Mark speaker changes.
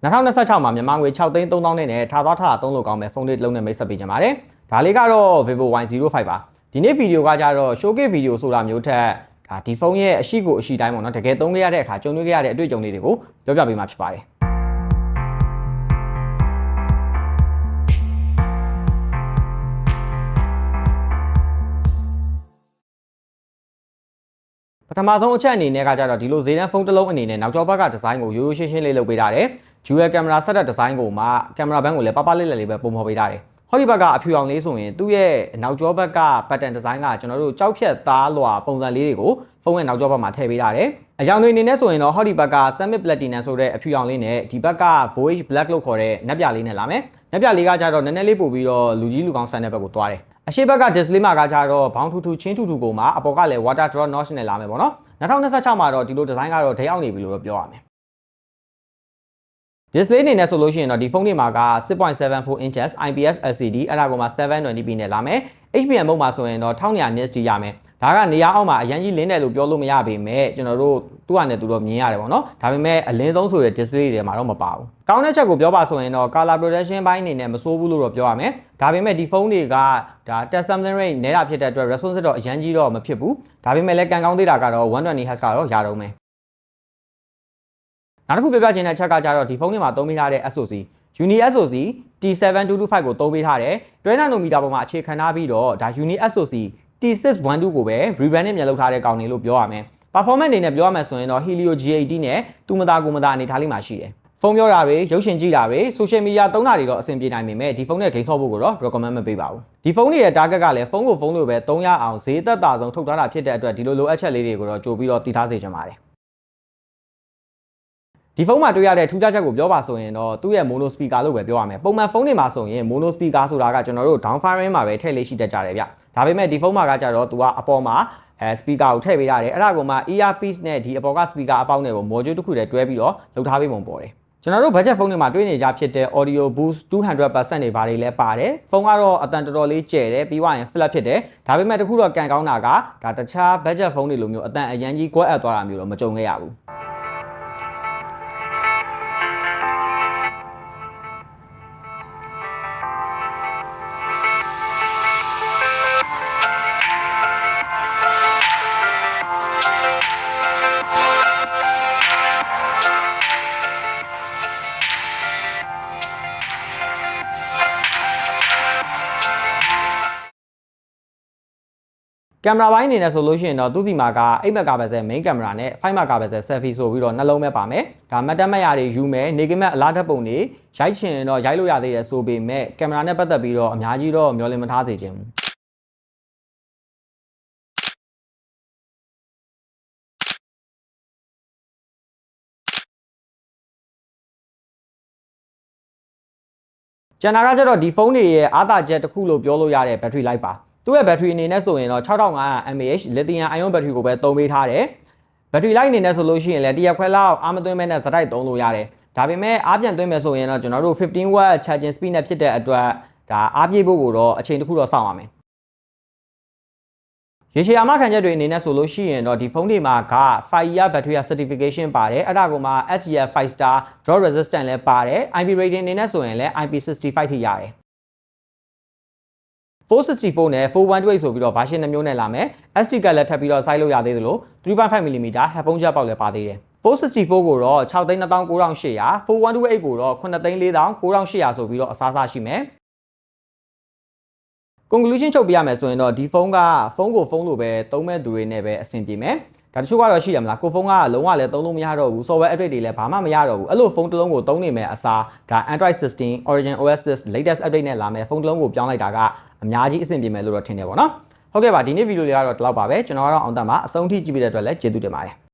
Speaker 1: 2026မှာမြန်မာငွေ6သိန်း3000နဲ့ထားသွားထားသုံးလို့ကောင်းမဲ့ဖုန်းလေးတစ်လုံးနဲ့မိတ်ဆက်ပေးကြပါတယ်။ဒါလေးကတော့ Vivo Y05 ပါ။ဒီနေ့ဗီဒီယိုကကြတော့ showcase ဗီဒီယိုဆိုတာမျိုးထက်ဒါဒီဖုန်းရဲ့အရှိကိုအရှိတိုင်းပေါ့နော်တကယ်သုံးခဲ့ရတဲ့အခါကြုံတွေ့ခဲ့ရတဲ့အတွေ့အကြုံတွေကိုပြောပြပေးမှာဖြစ်ပါတယ်ပထမဆုံးအချက်အနေနဲ့ကကြတော့ဒီလိုဈေးတန်းဖုန်းတစ်လုံးအနေနဲ့နောက်ကျောဘက်ကဒီဇိုင်းကိုရိုးရိုးရှင်းရှင်းလေးလုပ်ပေးထားတယ်။ Dual camera setup ဒီဇိုင်းကိုမှကင်မရာဘန်းကိုလည်းပပလေးလေးပဲပုံဖော်ပေးထားတယ်။ဟောဒီဘက်ကအဖြူအောင်လေးဆိုရင်သူ့ရဲ့နောက်ကျောဘက်က pattern design ကကျွန်တော်တို့ကြောက်ဖြတ်သားလွာပုံစံလေးတွေကိုဖုန်းရဲ့နောက်ကျောဘက်မှာထည့်ပေးထားတယ်။အရောင်တွေအနေနဲ့ဆိုရင်တော့ဟောဒီဘက်က Summit Platinum ဆိုတဲ့အဖြူအောင်လေးနဲ့ဒီဘက်က Voyage Black လို့ခေါ်တဲ့နက်ပြလေးနဲ့လာမယ်။နက်ပြလေးကကြတော့နည်းနည်းလေးပို့ပြီးတော့လူကြီးလူကောင်းဆန်တဲ့ဘက်ကိုသွားတယ်။အရှိဘက်က display မှာကကြတော့ဘောင်းထူထူချင်းထူထူကိုမှအပေါ်ကလည်း water drop notch နဲ့လာမယ်ပေါ့နော်။2026မှာတော့ဒီလိုဒီဇိုင်းကတော့ဒိတ်အောင်နေပြီလို့ပြောရမယ်။ display အနေနဲ့ဆိုလို့ရှိရင်တော့ဒီဖုန်းတွေမှာက 6.74 inches IPS LCD အဲ့ဒါကိုမှ 720p နဲ့လာမယ် HBM မုတ်မှာဆိုရင်တော့1200 nits ထိရမယ်ဒါကနေရာအောက်မှာအရင်ကြီးလင်းတယ်လို့ပြောလို့မရပေမဲ့ကျွန်တော်တို့သူ့ဟာနဲ့သူတော့မြင်ရတယ်ပေါ့နော်ဒါပေမဲ့အလင်းဆုံးဆိုတဲ့ display တွေမှာတော့မပါဘူးကောင်းတဲ့ချက်ကိုပြောပါဆိုရင်တော့ color protection ဘိုင်းအနေနဲ့မစိုးဘူးလို့တော့ပြောရမယ်ဒါပေမဲ့ဒီဖုန်းတွေကဒါ touch sampling rate နည်းတာဖြစ်တဲ့အတွက် response တော့အရင်ကြီးတော့မဖြစ်ဘူးဒါပေမဲ့လည်းကန်ကောင်းသေးတာကတော့ 120Hz ကတော့ရတော့မယ်နောက်တစ်ခုပြောပြချင်တဲ့အချက်ကကြတော့ဒီဖုန်းတွေမှာသုံးပေးထားတဲ့ SoC Uni SoC T7225 ကိုသုံးပေးထားတယ်12 nanometer ပေါ်မှာအခြေခံထားပြီးတော့ဒါ Uni SoC T612 ကိုပဲ rebranding ပြန်လုပ်ထားတဲ့ကောင်တွေလို့ပြောရမယ် performance အနေနဲ့ပြောရမယ်ဆိုရင်တော့ Helio G80 နဲ့တူမသားကိုမသားအနေထားလေးမှာရှိတယ်ဖုန်းပြောတာတွေရုပ်ရှင်ကြည့်တာတွေ social media သုံးတာတွေတော့အဆင်ပြေနိုင်ပေမဲ့ဒီဖုန်းနဲ့ဂိမ်းဆော့ဖို့ကိုတော့ recommend မပေးပါဘူးဒီဖုန်းတွေရဲ့ target ကလည်းဖုန်းကိုဖုန်းလိုပဲသုံးရအောင်ဈေးသက်သာဆုံးထုတ်ထားတာဖြစ်တဲ့အတွက်ဒီလိုအပ်ချက်လေးတွေကိုတော့ကြိုပြီးတော့တည်ထားစေချင်ပါတယ်ဒီဖုန်းမှာတွေ့ရတဲ့ထူးခြားချက်ကိုပြောပါဆိုရင်တော့သူ့ရဲ့ mono speaker လို့ပဲပြောရမယ်ပုံမှန်ဖုန်းတွေမှာဆိုရင် mono speaker ဆိုတာကကျွန်တော်တို့ down firing မှာပဲထည့်လေးရှိတတ်ကြတယ်ဗျဒါပေမဲ့ဒီဖုန်းမှာကကြတော့သူကအပေါ်မှာspeaker ကိုထည့်ပေးရတယ်အဲ့ဒါကမှ earpiece နဲ့ဒီအပေါ်က speaker အပေါက်နဲ့ကို module တစ်ခုတည်းတွဲပြီးတော့လုပ်ထားပေးပုံပေါ်တယ်ကျွန်တော်တို့ budget ဖုန်းတွေမှာတွေ့နေကြဖြစ်တဲ့ audio boost 200% တွေဘာတွေလဲပါတယ်ဖုန်းကတော့အတန်တော်တော်လေးကျယ်တယ်ပြီးွားရင် flat ဖြစ်တယ်ဒါပေမဲ့တခုတော့ကန်ကောင်းတာကဒါတခြား budget ဖုန်းတွေလိုမျိုးအတန်အရန်ကြီးကွဲအပ်သွားတာမျိုးတော့မကြုံခဲ့ရဘူးကင်မရာပိုင်းအနေနဲ့ဆိုလို့ရှိရင်တော့သူ့စီမှာက8 megapixel main camera နဲ့5 megapixel selfie ဆိုပြီးတော့နှလုံးပဲပါမယ်ဒါမတ်တက်မတ်ရတွေယူမယ်နေကမက်အလားဓာတ်ပုံတွေရိုက်ချင်တော့ရိုက်လို့ရသေးတယ်ဆိုပေမဲ့ကင်မရာနဲ့ပတ်သက်ပြီးတော့အများကြီးတော့မျှော်လင့်မထားစေချင်ဘူးကျန်တာကကျတော့ဒီဖုန်းတွေရဲ့အားသာချက်တစ်ခုလို့ပြောလို့ရတဲ့ battery life ပါသူ့ရဲ့ battery အနေနဲ့ဆိုရင်တော့6500 mAh lithium ion battery ကိုပဲသုံးပေးထားတယ် battery life အနေနဲ့ဆိုလို့ရှိရင်လည်းတရက်ခွဲလောက်အားမသွင်းမဲနဲ့စတိုက်သုံးလို့ရတယ်ဒါပေမဲ့အားပြန်သွင်းမယ်ဆိုရင်တော့ကျွန်တော်တို့15 watt charging speed နဲ့ဖြစ်တဲ့အတွက်ဒါအားပြည့်ဖို့ကိုတော့အချိန်တစ်ခုတော့စောင့်ရမယ်ရေရှည်အာမခံချက်တွေအနေနဲ့ဆိုလို့ရှိရင်တော့ဒီဖုန်းတွေမှာက 5 year battery certification ပါတယ်အဲ့ဒါကမှ HCL 5 star drop resistant လည်းပါတယ် IP rating အနေနဲ့ဆိုရင်လည်း IP65 ထိရတယ်464နဲ့418ဆိုပြီးတော့ version 2မျိုးနဲ့လာမယ် SD card လည်းထပ်ပြီးတော့ size လုပ်ရသေးသလို 3.5mm headphone jack ပေါက်လည်းပါသေးတယ်464ကိုတော့ 6,29,800 418ကိုတော့ 9,4,9,800ဆိုပြီးတော့အစားအစာရှိမယ် conclusion ချုပ်ပြရမယ်ဆိုရင်တော့ဒီဖုန်းကဖုန်းကိုဖုန်းလိုပဲသုံးမဲ့သူတွေနဲ့ပဲအဆင်ပြေမယ်ဒါတချို့ကတော့ရှိတယ်မလားကိုဖုန်းကလုံးဝလည်းသုံးလို့မရတော့ဘူး software update တွေလည်းဘာမှမရတော့ဘူးအဲ့လိုဖုန်းတစ်လုံးကိုသုံးနေမယ်အစားဒါ Android 16 Origin OS 6 latest update နဲ့လာမယ်ဖုန်းတစ်လုံးကိုပြောင်းလိုက်တာကအများကြီးအဆင်ပြေမယ်လို့တော့ထင်တယ်ပေါ့နော်ဟုတ်ကဲ့ပါဒီနေ့ဗီဒီယိုလေးကတော့ဒီလောက်ပါပဲကျွန်တော်ကတော့အောင်တတ်မှာအဆုံးထိကြည့်ပေးတဲ့အတွက်လည်းကျေးဇူးတင်ပါတယ်